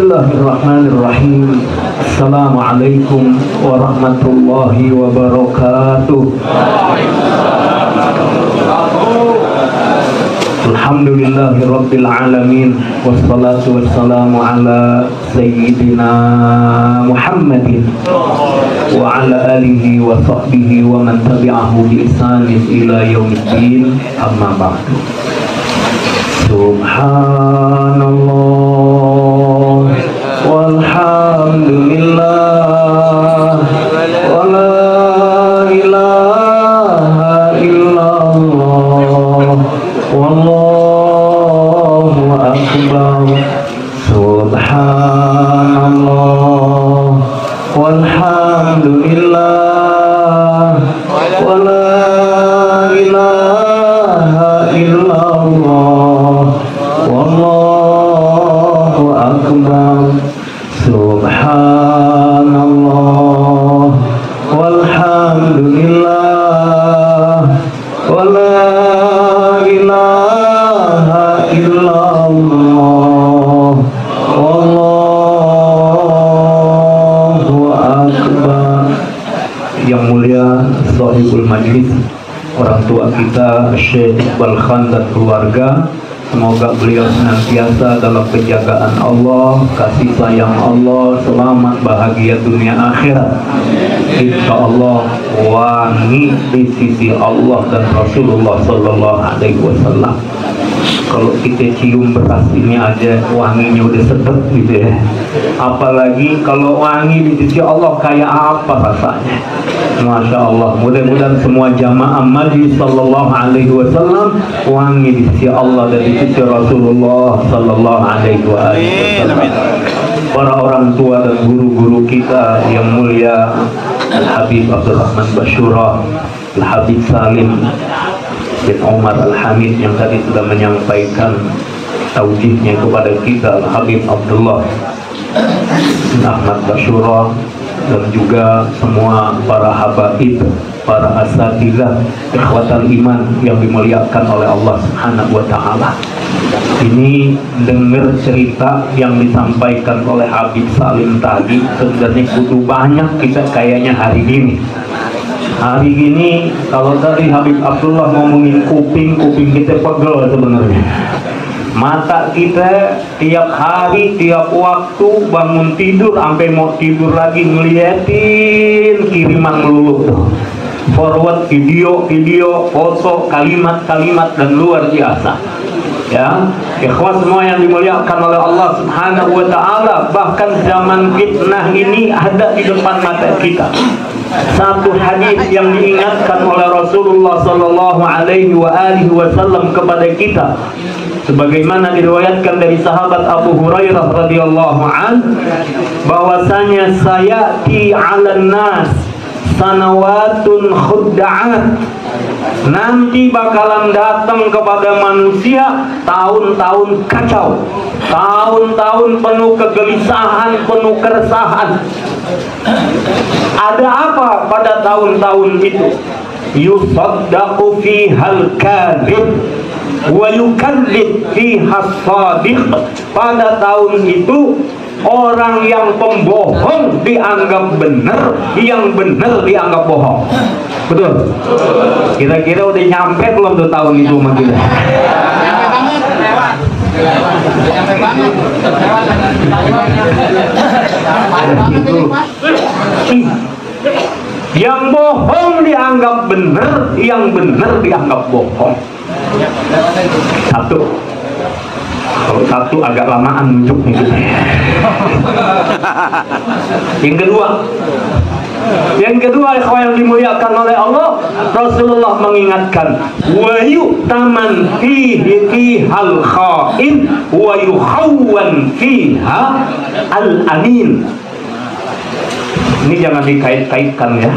Bismillahirrahmanirrahim. Assalamualaikum warahmatullahi wabarakatuh. Alhamdulillahirabbil alamin, wassalatu wassalamu ala sayyidina Muhammadin wa ala alihi wa sahbihi wa man tabi'ahu bi ihsanin ila yaumiddin. Amma ba'du. Subhanallah walhamdulillah wa la ilaha illallah wallahu akbar. Subhanallah walhamdulillah wa la ilaha illallah wallahu akbar. Subhanallah walhamdulillah wa la ilaha illallah wallahu akbar. Yang mulia Shahibul Majlis, orang tua kita Syekh Iqbal Khan dan keluarga, semoga beliau senantiasa dalam penjagaan Allah, kasih sayang Allah, selamat bahagia dunia akhirat. Insya Allah wangi di sisi Allah dan Rasulullah Sallallahu Alaihi Wasallam. Kalau kita cium beras ini aja wanginya udah sedap gitu ya, apalagi kalau wangi di sisi Allah kayak apa rasanya. Masya Allah, mudah-mudahan semua jamaah majlis Sallallahu Alaihi Wasallam wangi di sisi Allah dan di sisi Rasulullah Sallallahu Alaihi Wasallam. Para orang tua dan guru-guru kita yang mulia, Al-Habib Abdurrahman Basyurah, Al-Habib Salim bin Umar Al-Hamid yang tadi sudah menyampaikan taujihnya kepada kita, Al-Habib Abdullah bin Ahmad Basyurah, dan juga semua para habaib, para asatidzah, ikhwatal iman yang dimuliakan oleh Allah Subhanahu wa taala. Ini dengar cerita yang disampaikan oleh Habib Salim tadi, sebenarnya kudu banyak kita kayaknya hari ini. Hari ini kalau tadi Habib Abdullah ngomongin kuping kita pegel sebenarnya. Mata kita tiap hari, tiap waktu bangun tidur sampai mau tidur lagi ngeliatin kiriman melulu tuh. Forward video, foto, kalimat-kalimat dan luar biasa. Ya, ikhwas semua yang dimuliakan oleh Allah Subhanahu wa taala, bahkan zaman fitnah ini ada di depan mata kita. Satu hadis yang diingatkan oleh Rasulullah Sallallahu Alaihi Wasallam kepada kita, sebagaimana diriwayatkan dari sahabat Abu Hurairah radhiyallahu an, bahwasanya sayati 'alan nas sanawatun khudda'at, nanti bakalan datang kepada manusia tahun-tahun kacau, tahun-tahun penuh kegelisahan, penuh keresahan. Ada apa pada tahun-tahun itu? Yusaddaqu fihal kadhib wa yukadzib fihas shadiq. Pada tahun itu orang yang pembohong dianggap benar, yang benar dianggap bohong. Betul? Kira-kira udah nyampe belum tuh tahun itu sama kita? Nyampe banget. Yang bohong dianggap benar, yang benar dianggap bohong. Satu. Kalau satu agak lamaan nunjuknya gitu. Yang kedua, ikhwan yang dimuliakan oleh Allah, Rasulullah mengingatkan, wa yu'taman fihi hal kha'in wa yukhawwan fiha al amin. Ini jangan dikait-kaitkan ya,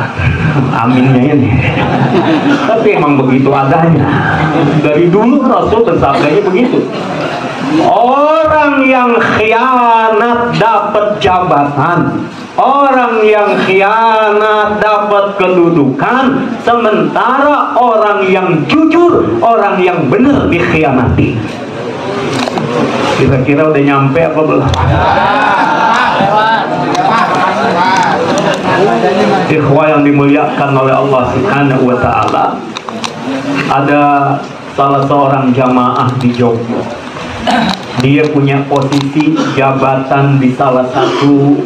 aminnya ini. Tapi emang begitu adanya. Dari dulu Rasul bersabdanya begitu. Orang yang khianat dapat jabatan, orang yang khianat dapat kedudukan, sementara orang yang jujur, orang yang benar dikhianati. Kira-kira udah nyampe apa belum? Ikhwah yang dimuliakan oleh Allah Subhanahu wa ta'ala, ada salah seorang jamaah di Jogja. Dia punya posisi jabatan di salah satu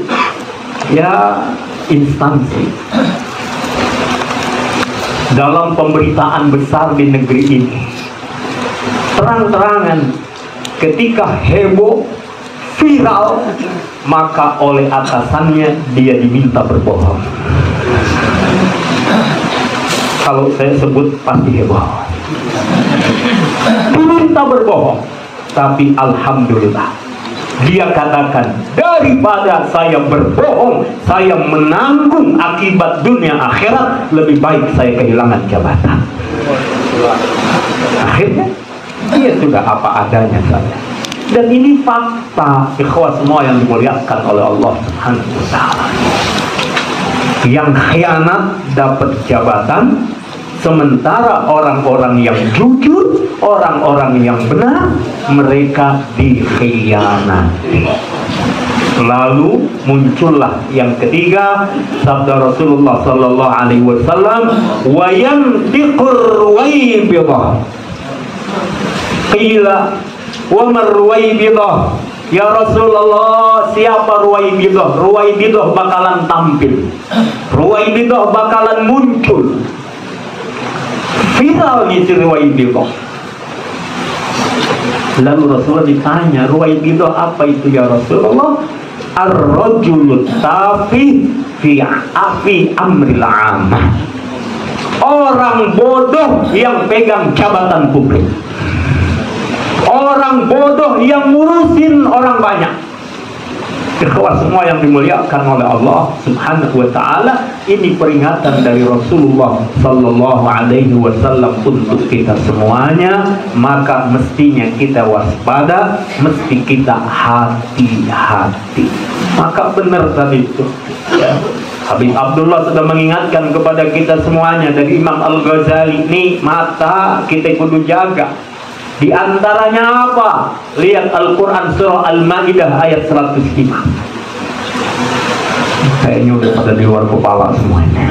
instansi dalam pemberitaan besar di negeri ini. Terang-terangan ketika heboh viral, maka oleh atasannya dia diminta berbohong. Kalau saya sebut pasti heboh. Diminta berbohong, tapi alhamdulillah dia katakan, daripada saya berbohong, saya menanggung akibat dunia akhirat, lebih baik saya kehilangan jabatan. Akhirnya dia sudah apa adanya saja. Dan ini fakta, ikhwah semua yang dimuliakan oleh Allah Subhanahu wa ta'ala. Yang khianat dapat jabatan, sementara orang-orang yang jujur, orang-orang yang benar, mereka dikhianati. Lalu muncullah yang ketiga, sabda Rasulullah sallallahu alaihi wasallam, wa yantiqur ruwaybidah. Qila wa mar ruwaybidah? Ya Rasulullah, siapa ruwaybidah? Ruwaybidah bakalan tampil, ruwaybidah bakalan muncul. Viral nih si ruwaybidah. Lalu Rasulullah ditanya, ruwaybidah apa itu ya Rasulullah? Ar-rajulu tafi fi amril amah. Orang bodoh yang pegang jabatan publik. Orang bodoh yang ngurusin orang banyak. Ikhwah semua yang dimuliakan oleh Allah Subhanahu wa ta'ala, ini peringatan dari Rasulullah sallallahu alaihi wasallam untuk kita semuanya. Maka mestinya kita waspada, mesti kita hati-hati. Maka benar tadi itu ya, Habib Abdullah sudah mengingatkan kepada kita semuanya dari Imam Al-Ghazali, nih mata kita kudu jaga. Di antaranya apa? Lihat Al-Quran surah Al-Ma'idah ayat 105. Kayaknya udah pada di luar kepala semuanya.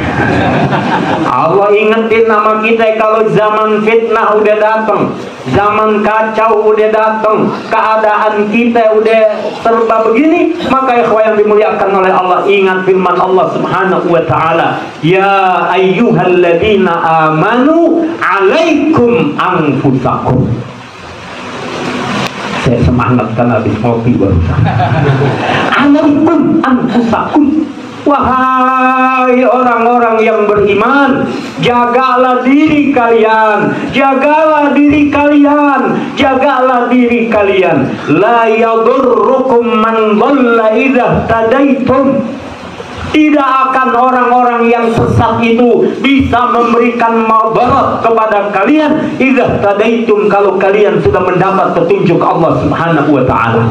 Allah ingetin nama kita kalau zaman fitnah udah datang, zaman kacau udah datang, keadaan kita udah serba begini, maka ikhwah yang dimuliakan oleh Allah, ingat firman Allah Subhanahu wa ta'ala, ya ayyuhalladzina amanu alaikum anfusakum. Saya semangat kan habis ngopi barusan. Alaikum anfusakum. Wahai orang-orang yang beriman, jagalah diri kalian, jagalah diri kalian, jagalah diri kalian. La yadurrukum man dhalla idza tadaitum. Tidak akan orang-orang yang sesat itu bisa memberikan madarat kepada kalian idza tadaitum, kalau kalian sudah mendapat petunjuk Allah Subhanahu wa ta'ala.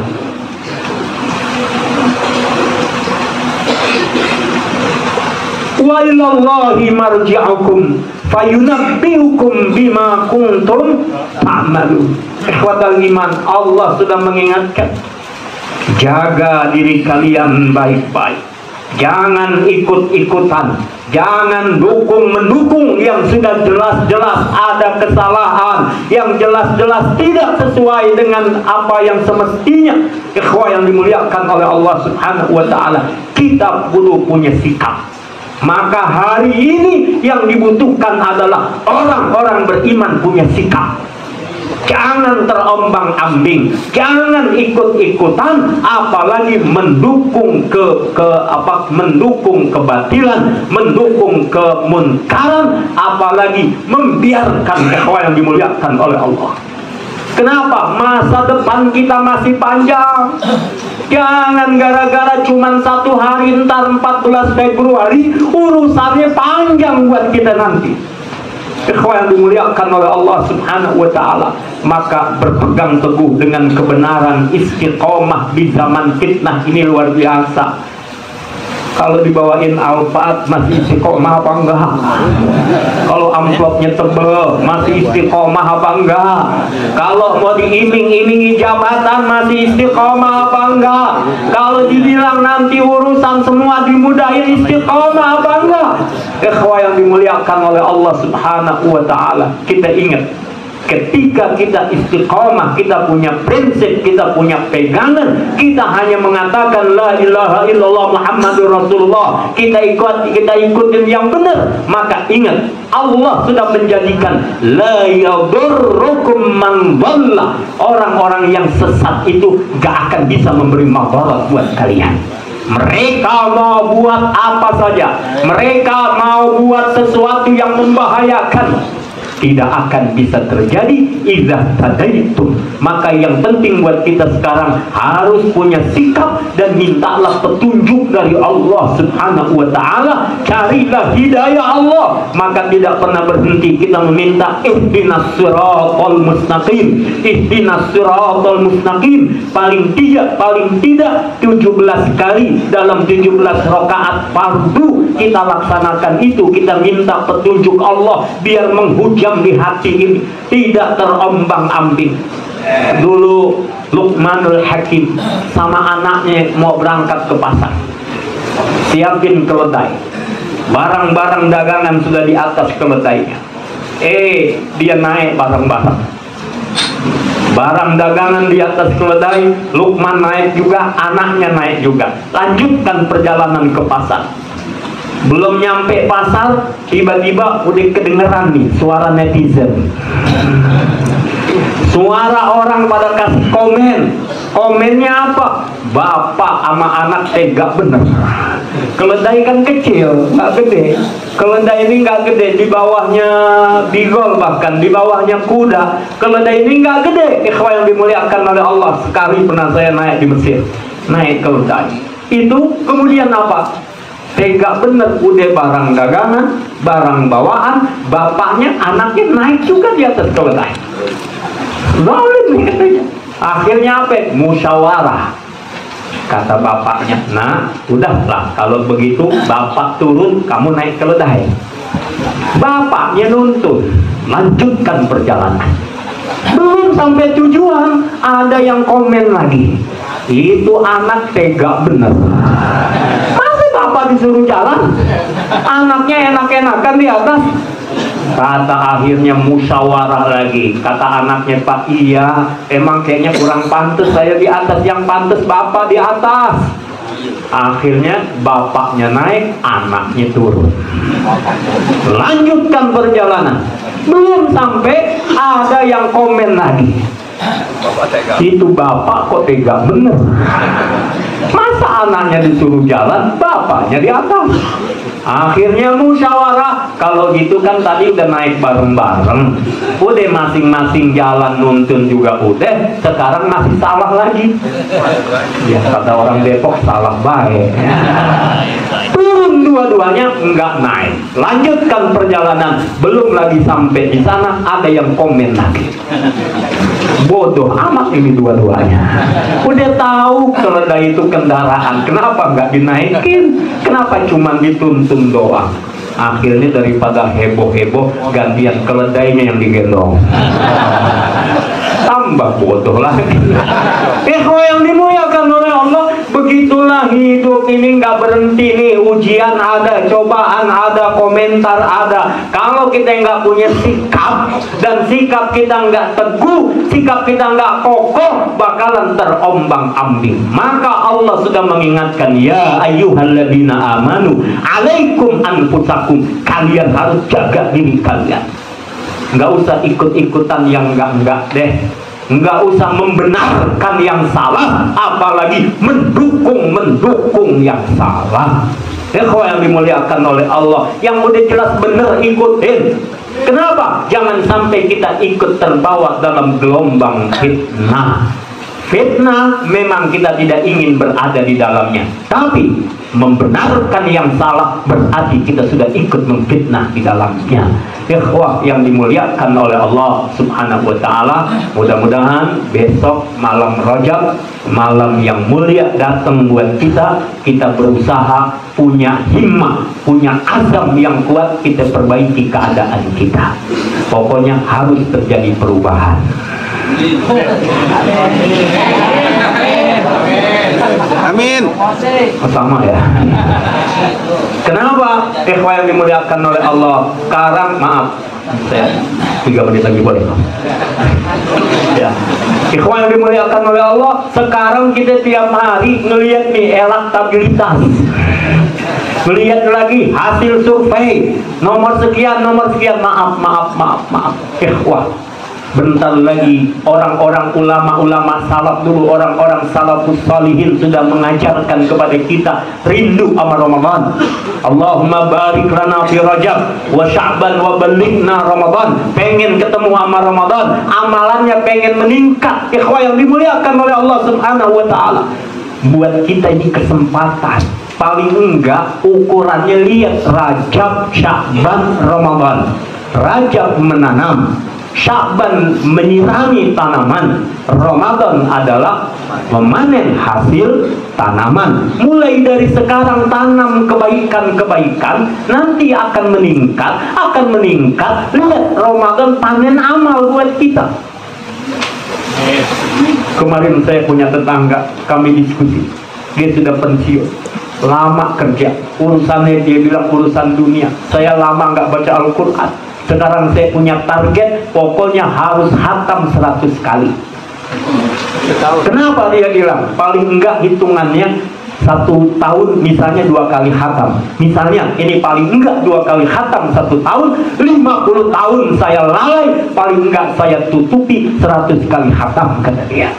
Wa ilallahi marji'ukum fayunabbi'ukum bima kuntum ta'malun. Ikhwatal iman, Allah sudah mengingatkan, jaga diri kalian baik-baik. Jangan ikut-ikutan, jangan dukung-mendukung yang sudah jelas-jelas ada kesalahan, yang jelas-jelas tidak sesuai dengan apa yang semestinya. Ikhwah yang dimuliakan oleh Allah Subhanahu wa ta'ala, kita perlu punya sikap. Maka hari ini yang dibutuhkan adalah orang-orang beriman punya sikap. Jangan terombang-ambing, jangan ikut-ikutan, apalagi mendukung mendukung kebatilan, mendukung kemunkaran, apalagi membiarkan ikhwah yang dimuliakan oleh Allah. Kenapa? Masa depan kita masih panjang. Jangan gara-gara cuman 1 hari, ntar 14 Februari, urusannya panjang buat kita nanti. Ikhwah yang dimuliakan oleh Allah Subhanahu wa ta'ala, maka berpegang teguh dengan kebenaran, istiqomah di zaman fitnah ini luar biasa. Kalau dibawain Alphard masih istiqomah apa enggak? Kalau amplopnya tebel masih istiqomah apa enggak? Kalau mau diiming-imingi jabatan masih istiqomah apa enggak? Kalau dibilang nanti urusan semua dimudahin istiqomah apa enggak? Ikhwah yang dimuliakan oleh Allah Subhanahu wa ta'ala, kita ingat, ketika kita istiqomah, kita punya prinsip, kita punya pegangan, kita hanya mengatakan la ilaha illallah Muhammadur Rasulullah, kita ikutin yang benar, maka ingat, Allah sudah menjadikan la yadurrukum man dhalla, orang-orang yang sesat itu gak akan bisa memberi madarat buat kalian. Mereka mau buat apa saja, mereka mau buat sesuatu yang membahayakan, tidak akan bisa terjadi idza tadaitum. Maka yang penting buat kita sekarang harus punya sikap dan mintalah petunjuk dari Allah Subhanahu wa ta'ala, carilah hidayah Allah, maka tidak pernah berhenti kita meminta ihdinas siratal mustaqim, ihdinas siratal mustaqim, paling tidak 17 kali dalam 17 rakaat fardu kita laksanakan itu, kita minta petunjuk Allah biar menghujam di hati ini, tidak terombang-ambing. Dulu Luqmanul Hakim sama anaknya mau berangkat ke pasar, siapin keledai, barang-barang dagangan sudah di atas keledainya. Dia naik barang-barang, barang dagangan di atas keledai, Luqman naik juga, anaknya naik juga, lanjutkan perjalanan ke pasar. Belum nyampe pasar, tiba-tiba udah kedengeran nih suara netizen. Suara orang pada kasih komen. Komennya apa? Bapak sama anak tega bener. Keledai kan kecil, nggak gede. Keledai ini nggak gede, di bawahnya bigol, bahkan di bawahnya kuda. Keledai ini nggak gede. Ikhwah yang dimuliakan oleh Allah, sekali pernah saya naik di Mesir, naik keledai. Itu kemudian apa? Tega bener, udah barang dagangan, barang bawaan, bapaknya, anaknya naik juga di atas keledai. Zalim nih katanya. Akhirnya apa? Musyawarah. Kata bapaknya, nah udahlah kalau begitu bapak turun, kamu naik keledai. Bapaknya nuntun, lanjutkan perjalanan. Belum sampai tujuan, ada yang komen lagi. Itu anak tega bener. Bapak disuruh jalan, anaknya enak-enakan di atas. Kata akhirnya musyawarah lagi. Kata anaknya, Pak, iya, emang kayaknya kurang pantas saya di atas, yang pantas bapak di atas. Akhirnya bapaknya naik, anaknya turun. Lanjutkan perjalanan. Belum sampai, ada yang komen lagi. Itu bapak kok tega bener. Masa anaknya disuruh jalan, bapaknya di atas. Akhirnya musyawarah, kalau gitu kan tadi udah naik bareng-bareng, udah masing-masing jalan nuntun juga udah, sekarang masih salah lagi. Ya kata orang Depok, salah baik. Turun dua-duanya, enggak naik. Lanjutkan perjalanan, belum lagi sampai di sana, ada yang komen lagi. Bodoh amat ini dua-duanya. Udah tahu keledai itu kendaraan, kenapa nggak dinaikin? Kenapa cuma dituntun doang? Akhirnya daripada heboh-heboh, gantian keledainya yang digendong. Tambah bodoh lagi. Ikhwah yang dimuliakan oleh Allah, begitulah hidup ini, nggak berhenti nih. Ujian ada, cobaan ada, komentar ada. Kalau kita nggak punya sikap, dan sikap kita nggak teguh, sikap kita nggak kokoh, bakalan terombang-ambing. Maka Allah sudah mengingatkan, ya ayyuhalladzina amanu alaikum anfusakum, kalian harus jaga diri kalian. Nggak usah ikut-ikutan yang enggak-enggak deh. Nggak usah membenarkan yang salah, apalagi mendukung yang salah. Ikhwah yang dimuliakan oleh Allah, yang udah jelas bener ikutin. Kenapa? Jangan sampai kita ikut terbawa dalam gelombang fitnah. Fitnah memang kita tidak ingin berada di dalamnya, tapi membenarkan yang salah berarti kita sudah ikut memfitnah di dalamnya. Ikhwah yang dimuliakan oleh Allah Subhanahu wa Ta'ala, mudah-mudahan besok malam Rajab, malam yang mulia datang buat kita. Kita berusaha, punya himmah, punya azam yang kuat, kita perbaiki keadaan kita. Pokoknya harus terjadi perubahan. Amin. Sama ya. Kenapa? Ikhwah yang dimuliakan oleh Allah. Sekarang maaf, saya 3 menit lagi boleh? Ya. Ikhwah yang dimuliakan oleh Allah. Sekarang kita tiap hari ngelihat nih elektabilitas, melihat lagi hasil survei nomor sekian. Maaf. Ikhwah, bentar lagi orang-orang ulama salaf dulu, orang-orang salafus salihin sudah mengajarkan kepada kita rindu sama Ramadan. Allahumma barik lana fi Rajab wa Sya'ban wa balighna Ramadan. Pengen ketemu sama Ramadan, amalannya pengen meningkat. Ikhwah yang dimuliakan oleh Allah Subhanahu wa Ta'ala, buat kita ini kesempatan. Paling enggak ukurannya lihat Rajab, Sya'ban, Ramadan. Rajab menanam, Sya'ban menyirami tanaman, Ramadan adalah memanen hasil tanaman. Mulai dari sekarang tanam kebaikan-kebaikan, nanti akan meningkat. Lihat Ramadan panen amal buat kita. Kemarin saya punya tetangga, kami diskusi. Dia sudah pensiun, lama kerja, urusannya dia bilang urusan dunia. Saya lama nggak baca Al-Quran. Sekarang saya punya target, pokoknya harus khatam 100 kali. Kenapa dia bilang? Paling enggak hitungannya 1 tahun misalnya 2 kali khatam. Misalnya ini paling enggak 2 kali khatam 1 tahun, 50 tahun saya lalai, paling enggak saya tutupi 100 kali khatam, kata dia.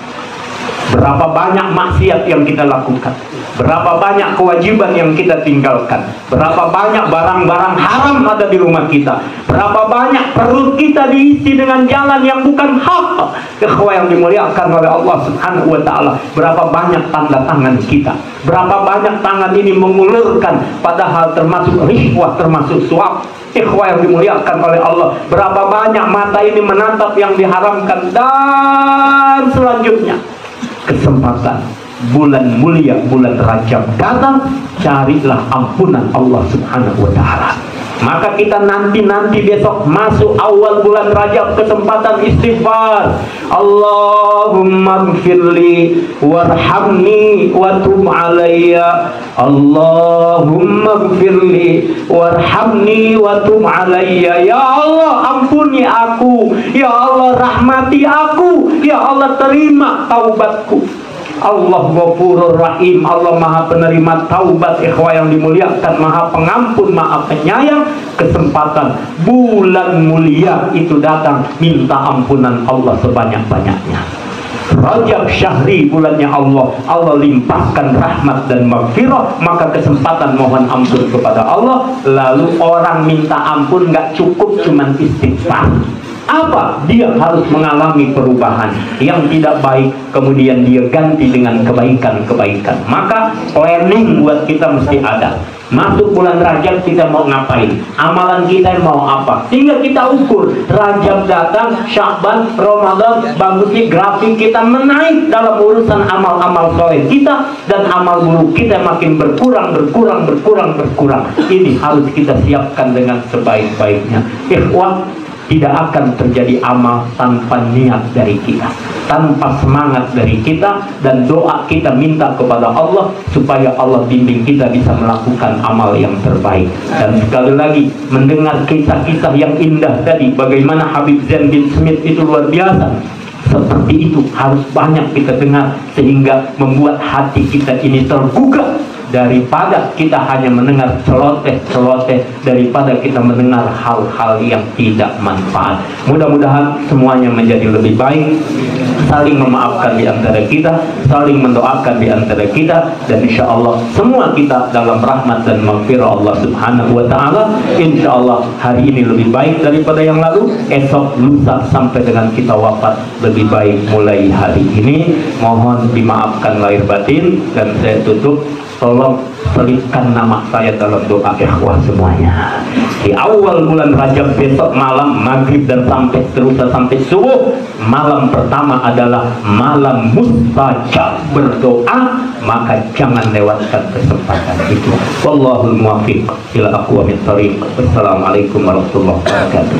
Berapa banyak maksiat yang kita lakukan, berapa banyak kewajiban yang kita tinggalkan, berapa banyak barang-barang haram ada di rumah kita, berapa banyak perut kita diisi dengan jalan yang bukan hak. Ikhwah yang dimuliakan oleh Allah Subhanahu wa Ta'ala, berapa banyak tanda tangan kita, berapa banyak tangan ini mengulurkan, padahal termasuk rishwah, termasuk suap. Ikhwah yang dimuliakan oleh Allah, berapa banyak mata ini menatap yang diharamkan. Dan selanjutnya, kesempatan bulan mulia, bulan Rajab datang, carilah ampunan Allah Subhanahu wa Ta'ala. Maka kita nanti besok masuk awal bulan Rajab, kesempatan istighfar. Allahumma gfirli warhamni wa tub alayya. Allahumma gfirli warhamni wa tub alayya. Ya Allah, ampuni aku. Ya Allah, rahmati aku. Ya Allah, terima taubatku. Allah Ghafurur Rahim, Allah Maha Penerima Taubat. Ikhwah yang dimuliakan, Maha Pengampun, Maha Penyayang. Kesempatan bulan mulia itu datang, minta ampunan Allah sebanyak-banyaknya. Rajab syahri, bulannya Allah, Allah limpahkan rahmat dan maghfirah. Maka kesempatan mohon ampun kepada Allah. Lalu orang minta ampun nggak cukup cuman istighfar. Apa? Dia harus mengalami perubahan yang tidak baik, kemudian dia ganti dengan kebaikan-kebaikan. Maka planning buat kita mesti ada. Masuk bulan Rajab kita mau ngapain? Amalan kita mau apa? Sehingga kita ukur. Rajab datang, Sya'ban, Ramadan, bagusnya grafik kita menaik dalam urusan amal-amal soleh kita, dan amal buruk kita makin berkurang. Ini harus kita siapkan dengan sebaik-baiknya. Ikhwan, tidak akan terjadi amal tanpa niat dari kita, tanpa semangat dari kita, dan doa kita minta kepada Allah supaya Allah bimbing kita bisa melakukan amal yang terbaik. Dan sekali lagi, mendengar kisah-kisah yang indah tadi, bagaimana Habib Zain bin Smith itu luar biasa. Seperti itu harus banyak kita dengar, sehingga membuat hati kita ini tergugah, daripada kita hanya mendengar celoteh, daripada kita mendengar hal-hal yang tidak manfaat. Mudah-mudahan semuanya menjadi lebih baik, saling memaafkan di antara kita, saling mendoakan di antara kita, dan insya Allah semua kita dalam rahmat dan maghfirah Allah Subhanahu wa Ta'ala. Insya Allah hari ini lebih baik daripada yang lalu, esok, lusa, sampai dengan kita wafat lebih baik mulai hari ini. Mohon dimaafkan lahir batin, dan saya tutup. Tolong selipkan nama saya dalam doa ikhwah semuanya. di awal bulan Rajab besok malam maghrib dan sampai seterusnya sampai subuh, malam pertama adalah malam mustajab berdoa, maka jangan lewatkan kesempatan itu. Wallahul muwaffiq ila aqwamit thoriq. Wassalamualaikum warahmatullahi wabarakatuh.